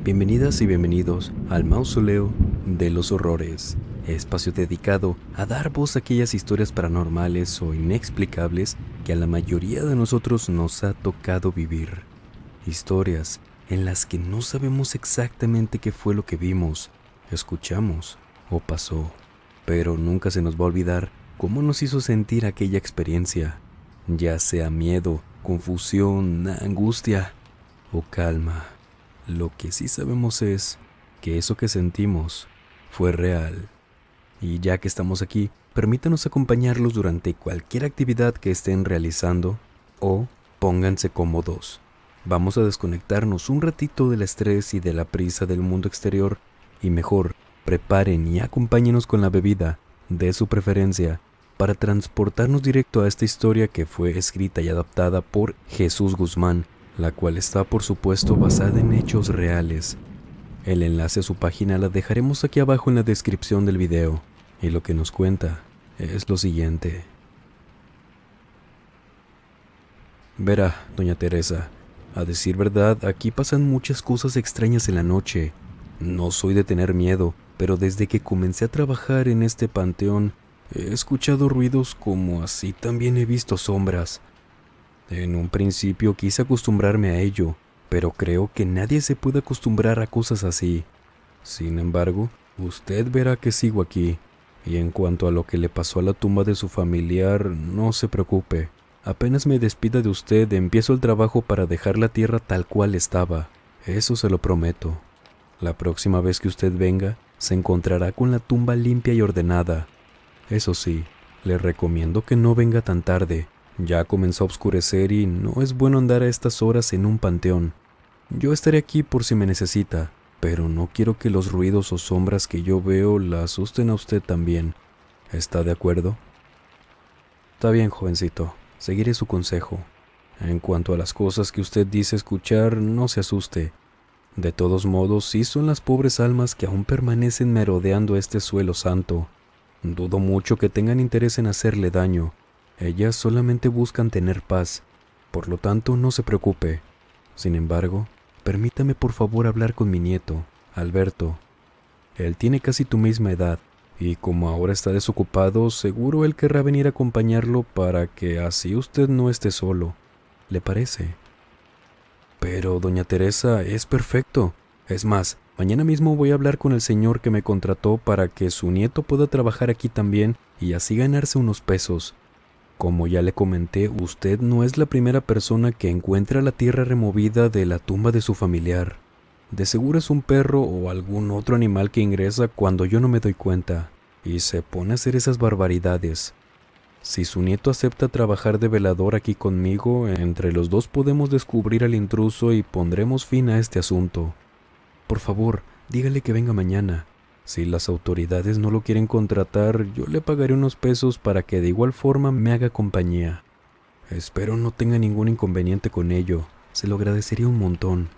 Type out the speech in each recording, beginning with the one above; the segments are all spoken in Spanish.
Bienvenidas y bienvenidos al Mausoleo de los Horrores, espacio dedicado a dar voz a aquellas historias paranormales o inexplicables que a la mayoría de nosotros nos ha tocado vivir. Historias en las que no sabemos exactamente qué fue lo que vimos, escuchamos o pasó, pero nunca se nos va a olvidar cómo nos hizo sentir aquella experiencia, ya sea miedo, confusión, angustia o calma. Lo que sí sabemos es que eso que sentimos fue real. Y ya que estamos aquí, permítanos acompañarlos durante cualquier actividad que estén realizando o pónganse cómodos. Vamos a desconectarnos un ratito del estrés y de la prisa del mundo exterior y mejor, preparen y acompáñenos con la bebida de su preferencia para transportarnos directo a esta historia que fue escrita y adaptada por Jesús Guzmán, la cual está por supuesto basada en hechos reales. El enlace a su página la dejaremos aquí abajo en la descripción del video, y lo que nos cuenta es lo siguiente. Verá, doña Teresa, a decir verdad, aquí pasan muchas cosas extrañas en la noche. No soy de tener miedo, pero desde que comencé a trabajar en este panteón, he escuchado ruidos como así también he visto sombras. En un principio quise acostumbrarme a ello, pero creo que nadie se puede acostumbrar a cosas así. Sin embargo, usted verá que sigo aquí, y en cuanto a lo que le pasó a la tumba de su familiar, no se preocupe. Apenas me despida de usted, empiezo el trabajo para dejar la tierra tal cual estaba. Eso se lo prometo. La próxima vez que usted venga, se encontrará con la tumba limpia y ordenada. Eso sí, le recomiendo que no venga tan tarde. Ya comenzó a oscurecer y no es bueno andar a estas horas en un panteón. Yo estaré aquí por si me necesita, pero no quiero que los ruidos o sombras que yo veo la asusten a usted también. ¿Está de acuerdo? Está bien, jovencito, seguiré su consejo. En cuanto a las cosas que usted dice escuchar, no se asuste. De todos modos, sí son las pobres almas que aún permanecen merodeando este suelo santo. Dudo mucho que tengan interés en hacerle daño. Ellas solamente buscan tener paz, por lo tanto no se preocupe. Sin embargo, permítame por favor hablar con mi nieto, Alberto. Él tiene casi tu misma edad, y como ahora está desocupado, seguro él querrá venir a acompañarlo para que así usted no esté solo. ¿Le parece? Pero, doña Teresa, es perfecto. Es más, mañana mismo voy a hablar con el señor que me contrató para que su nieto pueda trabajar aquí también y así ganarse unos pesos. Como ya le comenté, usted no es la primera persona que encuentra la tierra removida de la tumba de su familiar. De seguro es un perro o algún otro animal que ingresa cuando yo no me doy cuenta, y se pone a hacer esas barbaridades. Si su nieto acepta trabajar de velador aquí conmigo, entre los dos podemos descubrir al intruso y pondremos fin a este asunto. Por favor, dígale que venga mañana. Si las autoridades no lo quieren contratar, yo le pagaré unos pesos para que de igual forma me haga compañía. Espero no tenga ningún inconveniente con ello. Se lo agradecería un montón.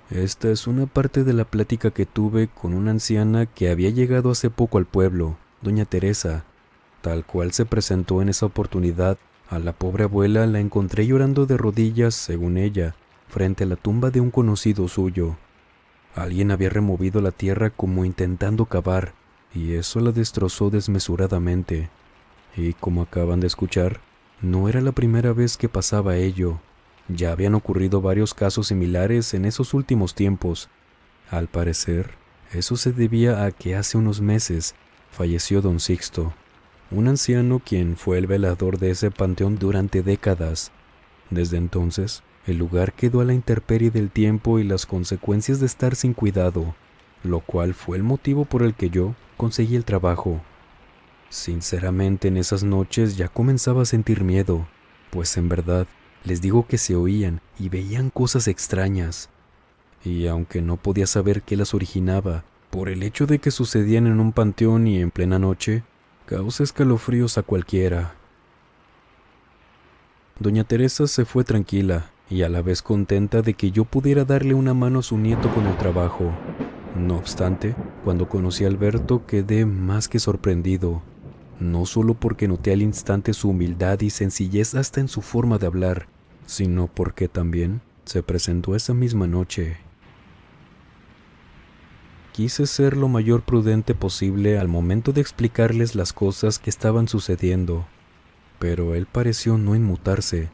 Esta es una parte de la plática que tuve con una anciana que había llegado hace poco al pueblo, doña Teresa. Tal cual se presentó en esa oportunidad, a la pobre abuela la encontré llorando de rodillas, según ella, frente a la tumba de un conocido suyo. Alguien había removido la tierra como intentando cavar, y eso la destrozó desmesuradamente. Y como acaban de escuchar, no era la primera vez que pasaba ello. Ya habían ocurrido varios casos similares en esos últimos tiempos. Al parecer, eso se debía a que hace unos meses falleció don Sixto, un anciano quien fue el velador de ese panteón durante décadas. Desde entonces, el lugar quedó a la intemperie del tiempo y las consecuencias de estar sin cuidado, lo cual fue el motivo por el que yo conseguí el trabajo. Sinceramente, en esas noches ya comenzaba a sentir miedo, pues en verdad, les digo que se oían y veían cosas extrañas. Y aunque no podía saber qué las originaba, por el hecho de que sucedían en un panteón y en plena noche, causa escalofríos a cualquiera. Doña Teresa se fue tranquila y a la vez contenta de que yo pudiera darle una mano a su nieto con el trabajo. No obstante, cuando conocí a Alberto quedé más que sorprendido, no solo porque noté al instante su humildad y sencillez hasta en su forma de hablar, sino porque también se presentó esa misma noche. Quise ser lo mayor prudente posible al momento de explicarles las cosas que estaban sucediendo, pero él pareció no inmutarse,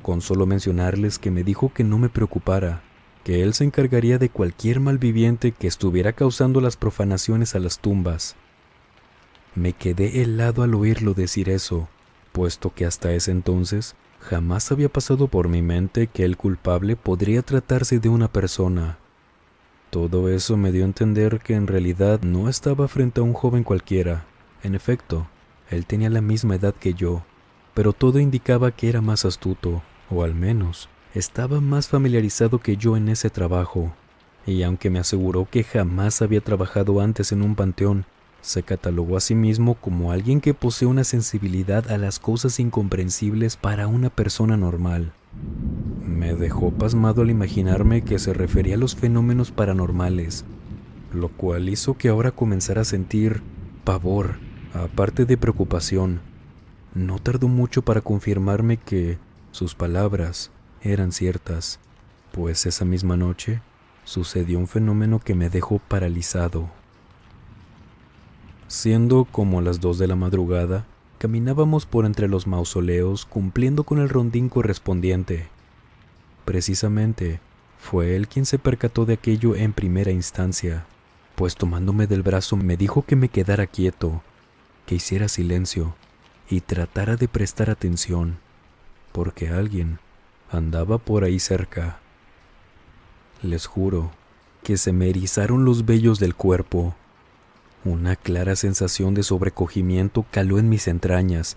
con solo mencionarles que me dijo que no me preocupara, que él se encargaría de cualquier malviviente que estuviera causando las profanaciones a las tumbas. Me quedé helado al oírlo decir eso, puesto que hasta ese entonces jamás había pasado por mi mente que el culpable podría tratarse de una persona. Todo eso me dio a entender que en realidad no estaba frente a un joven cualquiera. En efecto, él tenía la misma edad que yo, pero todo indicaba que era más astuto, o al menos estaba más familiarizado que yo en ese trabajo. Y aunque me aseguró que jamás había trabajado antes en un panteón, se catalogó a sí mismo como alguien que posee una sensibilidad a las cosas incomprensibles para una persona normal. Me dejó pasmado al imaginarme que se refería a los fenómenos paranormales, lo cual hizo que ahora comenzara a sentir pavor, aparte de preocupación. No tardó mucho para confirmarme que sus palabras eran ciertas, pues esa misma noche sucedió un fenómeno que me dejó paralizado. Siendo como las 2 de la madrugada, caminábamos por entre los mausoleos cumpliendo con el rondín correspondiente. Precisamente, fue él quien se percató de aquello en primera instancia, pues tomándome del brazo me dijo que me quedara quieto, que hiciera silencio y tratara de prestar atención, porque alguien andaba por ahí cerca. Les juro que se me erizaron los vellos del cuerpo. Una clara sensación de sobrecogimiento caló en mis entrañas.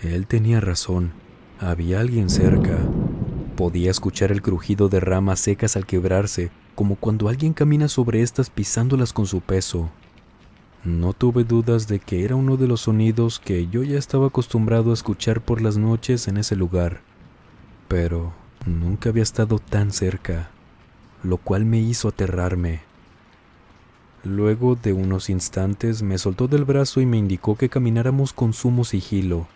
Él tenía razón, había alguien cerca. Podía escuchar el crujido de ramas secas al quebrarse, como cuando alguien camina sobre estas pisándolas con su peso. No tuve dudas de que era uno de los sonidos que yo ya estaba acostumbrado a escuchar por las noches en ese lugar, pero nunca había estado tan cerca, lo cual me hizo aterrarme. Luego de unos instantes me soltó del brazo y me indicó que camináramos con sumo sigilo.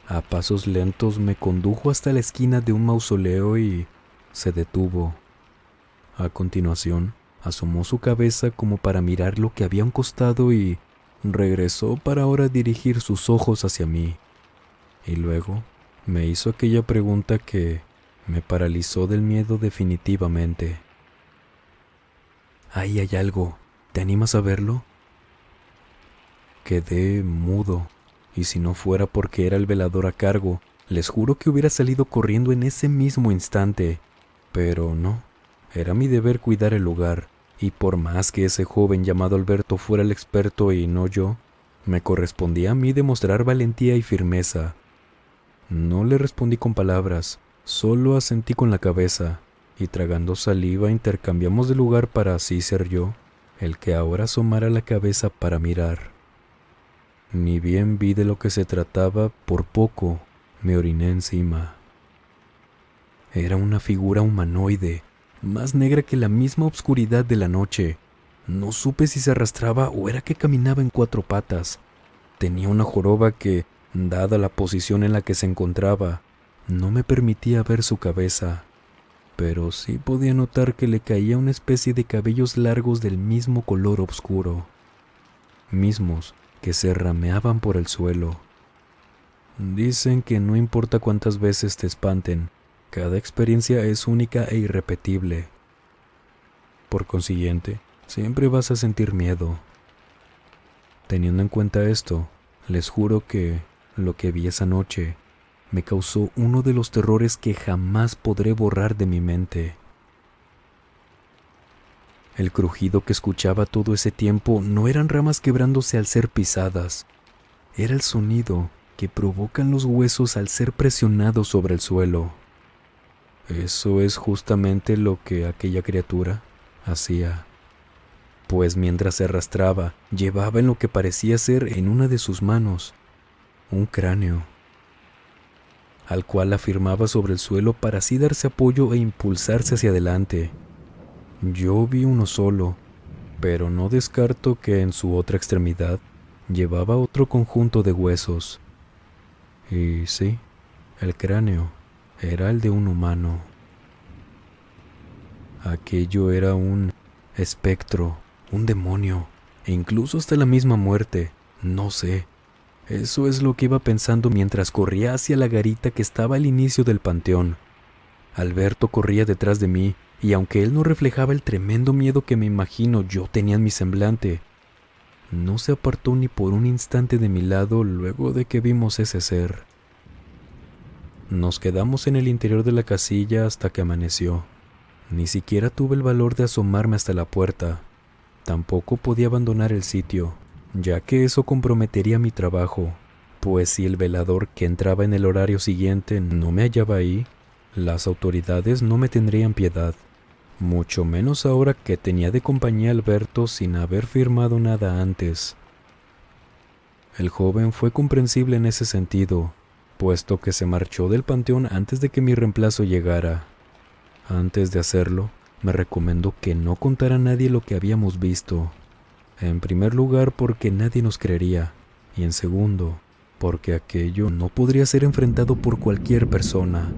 A pasos lentos me condujo hasta la esquina de un mausoleo y se detuvo. A continuación, asomó su cabeza como para mirar lo que había a un costado y regresó para ahora dirigir sus ojos hacia mí. Y luego me hizo aquella pregunta que me paralizó del miedo definitivamente. Ahí hay algo. ¿Te animas a verlo? Quedé mudo, y si no fuera porque era el velador a cargo, les juro que hubiera salido corriendo en ese mismo instante. Pero no, era mi deber cuidar el lugar, y por más que ese joven llamado Alberto fuera el experto y no yo, me correspondía a mí demostrar valentía y firmeza. No le respondí con palabras, solo asentí con la cabeza, y tragando saliva intercambiamos de lugar para así ser yo el que ahora asomara la cabeza para mirar. Ni bien vi de lo que se trataba, por poco me oriné encima. Era una figura humanoide, más negra que la misma oscuridad de la noche. No supe si se arrastraba o era que caminaba en 4 patas. Tenía una joroba que, dada la posición en la que se encontraba, no me permitía ver su cabeza, pero sí podía notar que le caía una especie de cabellos largos del mismo color oscuro, mismos que se rameaban por el suelo. Dicen que no importa cuántas veces te espanten, cada experiencia es única e irrepetible. Por consiguiente, siempre vas a sentir miedo. Teniendo en cuenta esto, les juro que lo que vi esa noche me causó uno de los terrores que jamás podré borrar de mi mente. El crujido que escuchaba todo ese tiempo no eran ramas quebrándose al ser pisadas, era el sonido que provocan los huesos al ser presionados sobre el suelo. Eso es justamente lo que aquella criatura hacía, pues mientras se arrastraba, llevaba en lo que parecía ser en una de sus manos un cráneo, al cual afirmaba sobre el suelo para así darse apoyo e impulsarse hacia adelante. Yo vi uno solo, pero no descarto que en su otra extremidad llevaba otro conjunto de huesos. Y sí, el cráneo era el de un humano. Aquello era un espectro, un demonio, e incluso hasta la misma muerte, no sé. Eso es lo que iba pensando mientras corría hacia la garita que estaba al inicio del panteón. Alberto corría detrás de mí, y aunque él no reflejaba el tremendo miedo que me imagino yo tenía en mi semblante, no se apartó ni por un instante de mi lado luego de que vimos ese ser. Nos quedamos en el interior de la casilla hasta que amaneció. Ni siquiera tuve el valor de asomarme hasta la puerta. Tampoco podía abandonar el sitio, ya que eso comprometería mi trabajo, pues si el velador que entraba en el horario siguiente no me hallaba ahí, las autoridades no me tendrían piedad, mucho menos ahora que tenía de compañía a Alberto sin haber firmado nada antes. El joven fue comprensible en ese sentido, puesto que se marchó del panteón antes de que mi reemplazo llegara. Antes de hacerlo, me recomendó que no contara a nadie lo que habíamos visto. En primer lugar, porque nadie nos creería, y en segundo, porque aquello no podría ser enfrentado por cualquier persona.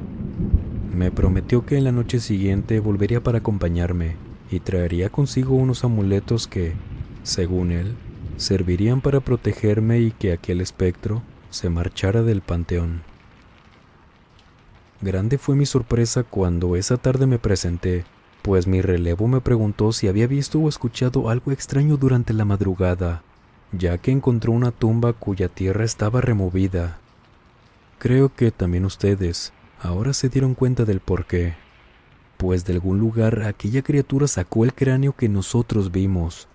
Me prometió que en la noche siguiente volvería para acompañarme y traería consigo unos amuletos que, según él, servirían para protegerme y que aquel espectro se marchara del panteón. Grande fue mi sorpresa cuando esa tarde me presenté, pues mi relevo me preguntó si había visto o escuchado algo extraño durante la madrugada, ya que encontró una tumba cuya tierra estaba removida. Creo que también ustedes ahora se dieron cuenta del porqué, pues de algún lugar aquella criatura sacó el cráneo que nosotros vimos.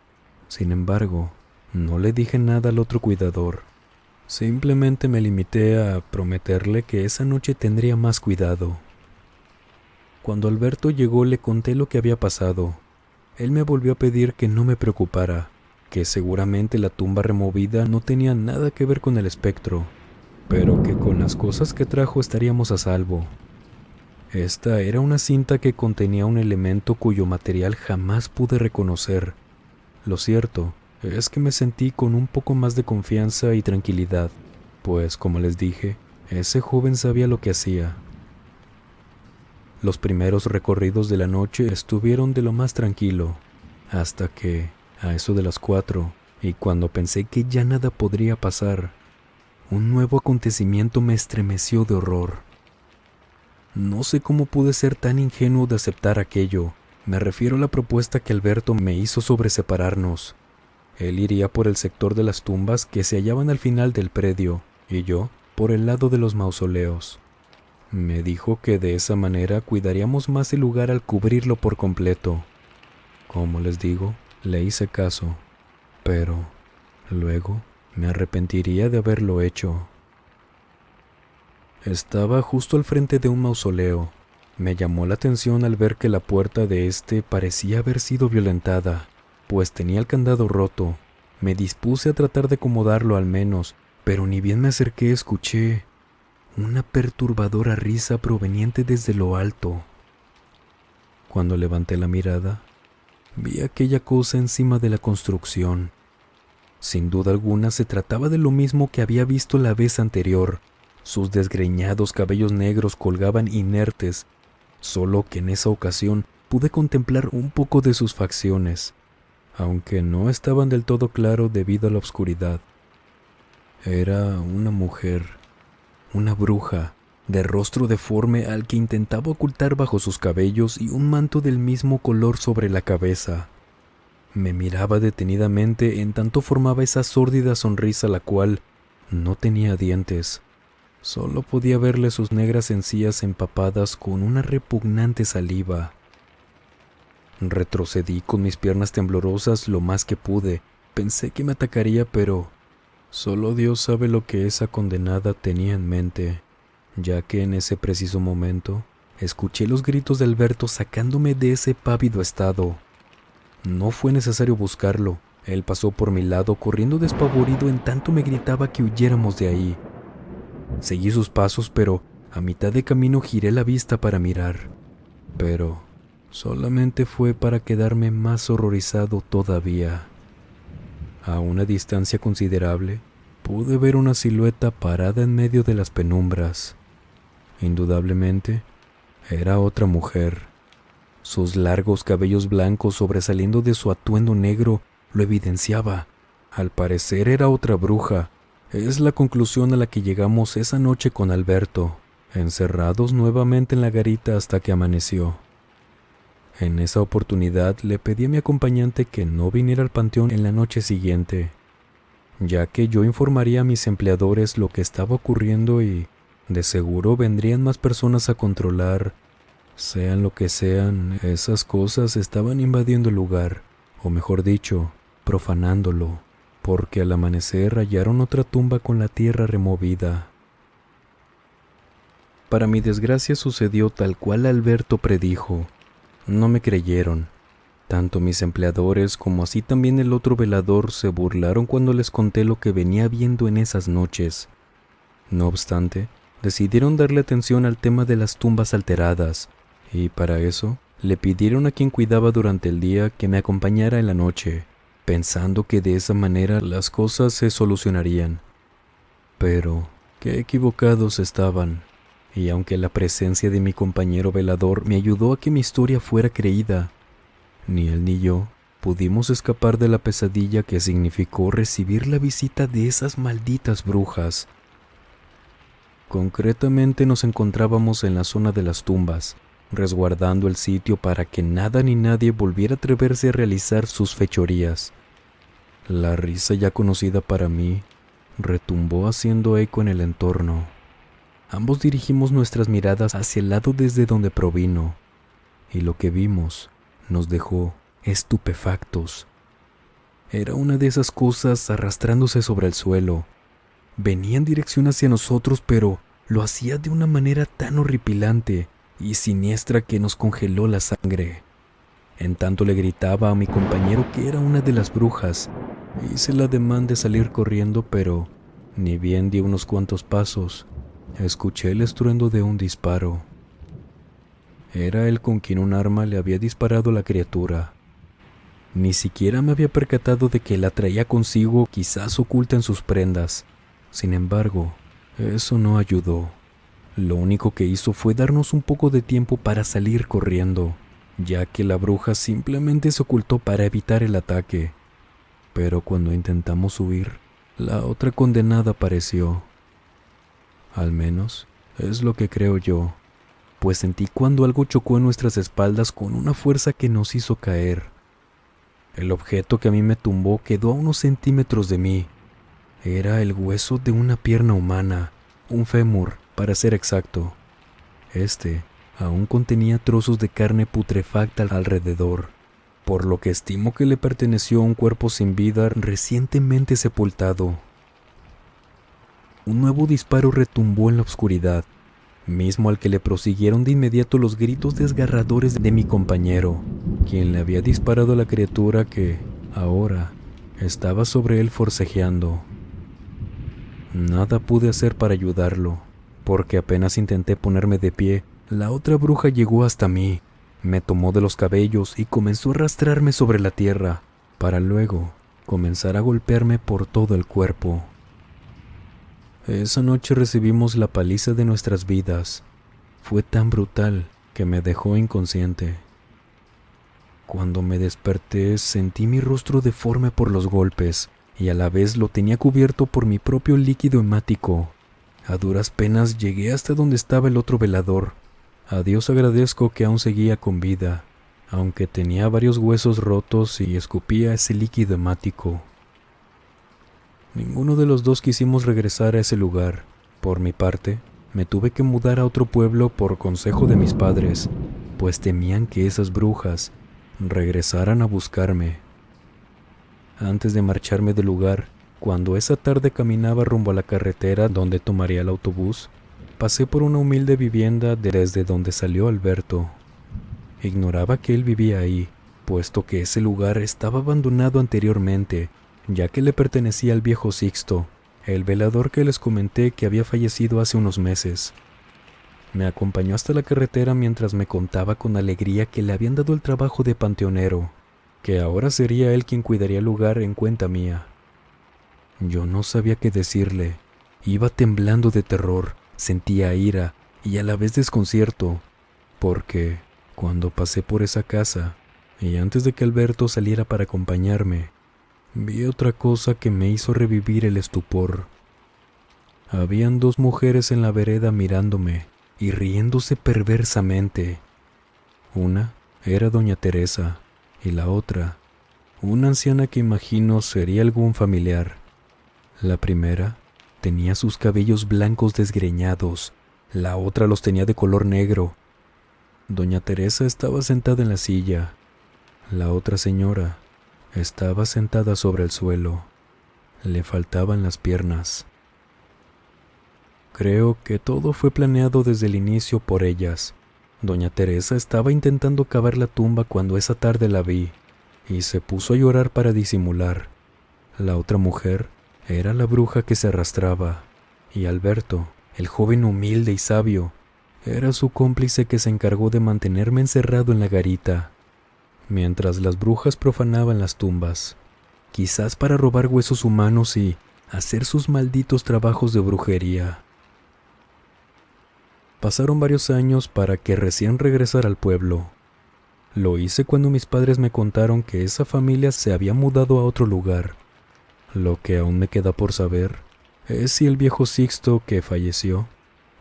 Sin embargo, no le dije nada al otro cuidador. Simplemente me limité a prometerle que esa noche tendría más cuidado. Cuando Alberto llegó le conté lo que había pasado. Él me volvió a pedir que no me preocupara, que seguramente la tumba removida no tenía nada que ver con el espectro, pero que con las cosas que trajo estaríamos a salvo. Esta era una cinta que contenía un elemento cuyo material jamás pude reconocer. Lo cierto es que me sentí con un poco más de confianza y tranquilidad, pues, como les dije, ese joven sabía lo que hacía. Los primeros recorridos de la noche estuvieron de lo más tranquilo, hasta que, a eso de las 4, y cuando pensé que ya nada podría pasar, un nuevo acontecimiento me estremeció de horror. No sé cómo pude ser tan ingenuo de aceptar aquello. Me refiero a la propuesta que Alberto me hizo sobre separarnos. Él iría por el sector de las tumbas que se hallaban al final del predio, y yo por el lado de los mausoleos. Me dijo que de esa manera cuidaríamos más el lugar al cubrirlo por completo. Como les digo, le hice caso, pero luego me arrepentiría de haberlo hecho. Estaba justo al frente de un mausoleo. Me llamó la atención al ver que la puerta de este parecía haber sido violentada, pues tenía el candado roto. Me dispuse a tratar de acomodarlo al menos, pero ni bien me acerqué escuché una perturbadora risa proveniente desde lo alto. Cuando levanté la mirada, vi aquella cosa encima de la construcción. Sin duda alguna se trataba de lo mismo que había visto la vez anterior. Sus desgreñados cabellos negros colgaban inertes, solo que en esa ocasión pude contemplar un poco de sus facciones, aunque no estaban del todo claro debido a la oscuridad. Era una mujer, una bruja, de rostro deforme al que intentaba ocultar bajo sus cabellos y un manto del mismo color sobre la cabeza. Me miraba detenidamente en tanto formaba esa sórdida sonrisa la cual no tenía dientes. Solo podía verle sus negras encías empapadas con una repugnante saliva. Retrocedí con mis piernas temblorosas lo más que pude. Pensé que me atacaría, pero solo Dios sabe lo que esa condenada tenía en mente, ya que en ese preciso momento escuché los gritos de Alberto sacándome de ese pávido estado. No fue necesario buscarlo. Él pasó por mi lado corriendo despavorido en tanto me gritaba que huyéramos de ahí. Seguí sus pasos, pero a mitad de camino giré la vista para mirar. Pero solamente fue para quedarme más horrorizado todavía. A una distancia considerable, pude ver una silueta parada en medio de las penumbras. Indudablemente, era otra mujer, Sus largos cabellos blancos sobresaliendo de su atuendo negro lo evidenciaba. Al parecer era otra bruja. Es la conclusión a la que llegamos esa noche con Alberto, encerrados nuevamente en la garita hasta que amaneció. En esa oportunidad le pedí a mi acompañante que no viniera al panteón en la noche siguiente, ya que yo informaría a mis empleadores lo que estaba ocurriendo y de seguro vendrían más personas a controlar. Sean lo que sean, esas cosas estaban invadiendo el lugar, o mejor dicho, profanándolo, porque al amanecer hallaron otra tumba con la tierra removida. Para mi desgracia sucedió tal cual Alberto predijo. No me creyeron. Tanto mis empleadores como así también el otro velador se burlaron cuando les conté lo que venía viendo en esas noches. No obstante, decidieron darle atención al tema de las tumbas alteradas, y para eso le pidieron a quien cuidaba durante el día que me acompañara en la noche, pensando que de esa manera las cosas se solucionarían. Pero qué equivocados estaban, y aunque la presencia de mi compañero velador me ayudó a que mi historia fuera creída, ni él ni yo pudimos escapar de la pesadilla que significó recibir la visita de esas malditas brujas. Concretamente nos encontrábamos en la zona de las tumbas, resguardando el sitio para que nada ni nadie volviera a atreverse a realizar sus fechorías. La risa ya conocida para mí retumbó haciendo eco en el entorno. Ambos dirigimos nuestras miradas hacia el lado desde donde provino, y lo que vimos nos dejó estupefactos. Era una de esas cosas arrastrándose sobre el suelo. Venía en dirección hacia nosotros, pero lo hacía de una manera tan horripilante y siniestra que nos congeló la sangre. En tanto le gritaba a mi compañero que era una de las brujas. Hice el ademán de salir corriendo, pero ni bien di unos cuantos pasos, escuché el estruendo de un disparo. Era él con quien un arma le había disparado a la criatura. Ni siquiera me había percatado de que la traía consigo, quizás oculta en sus prendas. Sin embargo, eso no ayudó. Lo único que hizo fue darnos un poco de tiempo para salir corriendo, ya que la bruja simplemente se ocultó para evitar el ataque. Pero cuando intentamos huir, la otra condenada apareció. Al menos es lo que creo yo, pues sentí cuando algo chocó en nuestras espaldas con una fuerza que nos hizo caer. El objeto que a mí me tumbó quedó a unos centímetros de mí. Era el hueso de una pierna humana, un fémur, para ser exacto. Este aún contenía trozos de carne putrefacta alrededor, por lo que estimo que le perteneció a un cuerpo sin vida recientemente sepultado. Un nuevo disparo retumbó en la oscuridad, mismo al que le prosiguieron de inmediato los gritos desgarradores de mi compañero, quien le había disparado a la criatura que, ahora, estaba sobre él forcejeando. Nada pude hacer para ayudarlo, porque apenas intenté ponerme de pie, la otra bruja llegó hasta mí, me tomó de los cabellos y comenzó a arrastrarme sobre la tierra, para luego comenzar a golpearme por todo el cuerpo. Esa noche recibimos la paliza de nuestras vidas. Fue tan brutal que me dejó inconsciente. Cuando me desperté, sentí mi rostro deforme por los golpes y a la vez lo tenía cubierto por mi propio líquido hemático. A duras penas llegué hasta donde estaba el otro velador. A Dios agradezco que aún seguía con vida, aunque tenía varios huesos rotos y escupía ese líquido hemático. Ninguno de los dos quisimos regresar a ese lugar. Por mi parte, me tuve que mudar a otro pueblo por consejo de mis padres, pues temían que esas brujas regresaran a buscarme. Antes de marcharme del lugar, cuando esa tarde caminaba rumbo a la carretera donde tomaría el autobús, pasé por una humilde vivienda desde donde salió Alberto. Ignoraba que él vivía ahí, puesto que ese lugar estaba abandonado anteriormente, ya que le pertenecía al viejo Sixto, el velador que les comenté que había fallecido hace unos meses. Me acompañó hasta la carretera mientras me contaba con alegría que le habían dado el trabajo de panteonero, que ahora sería él quien cuidaría el lugar en cuenta mía. Yo no sabía qué decirle. Iba temblando de terror, sentía ira y a la vez desconcierto, porque Cuando pasé por esa casa, y antes de que Alberto saliera para acompañarme, vi otra cosa que me hizo revivir el estupor. Habían dos mujeres en la vereda mirándome y riéndose perversamente. Una era doña Teresa y la otra, una anciana que imagino sería algún familiar. La primera tenía sus cabellos blancos desgreñados, la otra los tenía de color negro. Doña Teresa estaba sentada en la silla. La otra señora estaba sentada sobre el suelo. Le faltaban las piernas. Creo que todo fue planeado desde el inicio por ellas. Doña Teresa estaba intentando cavar la tumba cuando esa tarde la vi, y se puso a llorar para disimular. La otra mujer era la bruja que se arrastraba, y Alberto, el joven humilde y sabio, era su cómplice que se encargó de mantenerme encerrado en la garita, mientras las brujas profanaban las tumbas, quizás para robar huesos humanos y hacer sus malditos trabajos de brujería. Pasaron varios años para que recién regresara al pueblo. Lo hice cuando mis padres me contaron que esa familia se había mudado a otro lugar. Lo que aún me queda por saber es si el viejo Sixto que falleció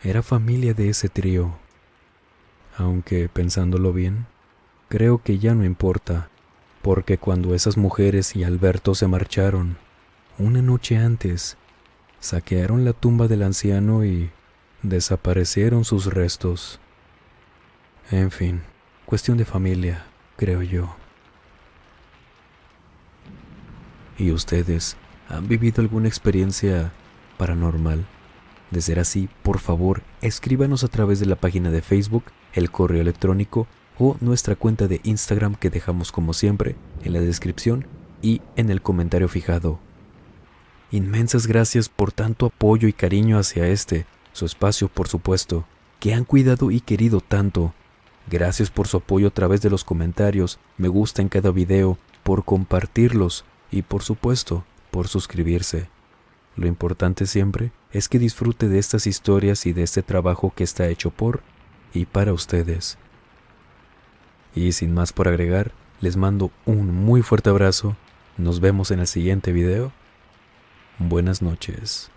era familia de ese trío. Aunque, pensándolo bien, creo que ya no importa, porque cuando esas mujeres y Alberto se marcharon, una noche antes, saquearon la tumba del anciano y desaparecieron sus restos. En fin, cuestión de familia, creo yo. ¿Y ustedes han vivido alguna experiencia paranormal? De ser así, por favor, escríbanos a través de la página de Facebook, el correo electrónico o nuestra cuenta de Instagram que dejamos como siempre en la descripción y en el comentario fijado. Inmensas gracias por tanto apoyo y cariño hacia su espacio, por supuesto, que han cuidado y querido tanto. Gracias por su apoyo a través de los comentarios, me gusta en cada video, por compartirlos y por supuesto, por suscribirse. Lo importante siempre es que disfrute de estas historias y de este trabajo que está hecho por y para ustedes. Y sin más por agregar, les mando un muy fuerte abrazo. Nos vemos en el siguiente video. Buenas noches.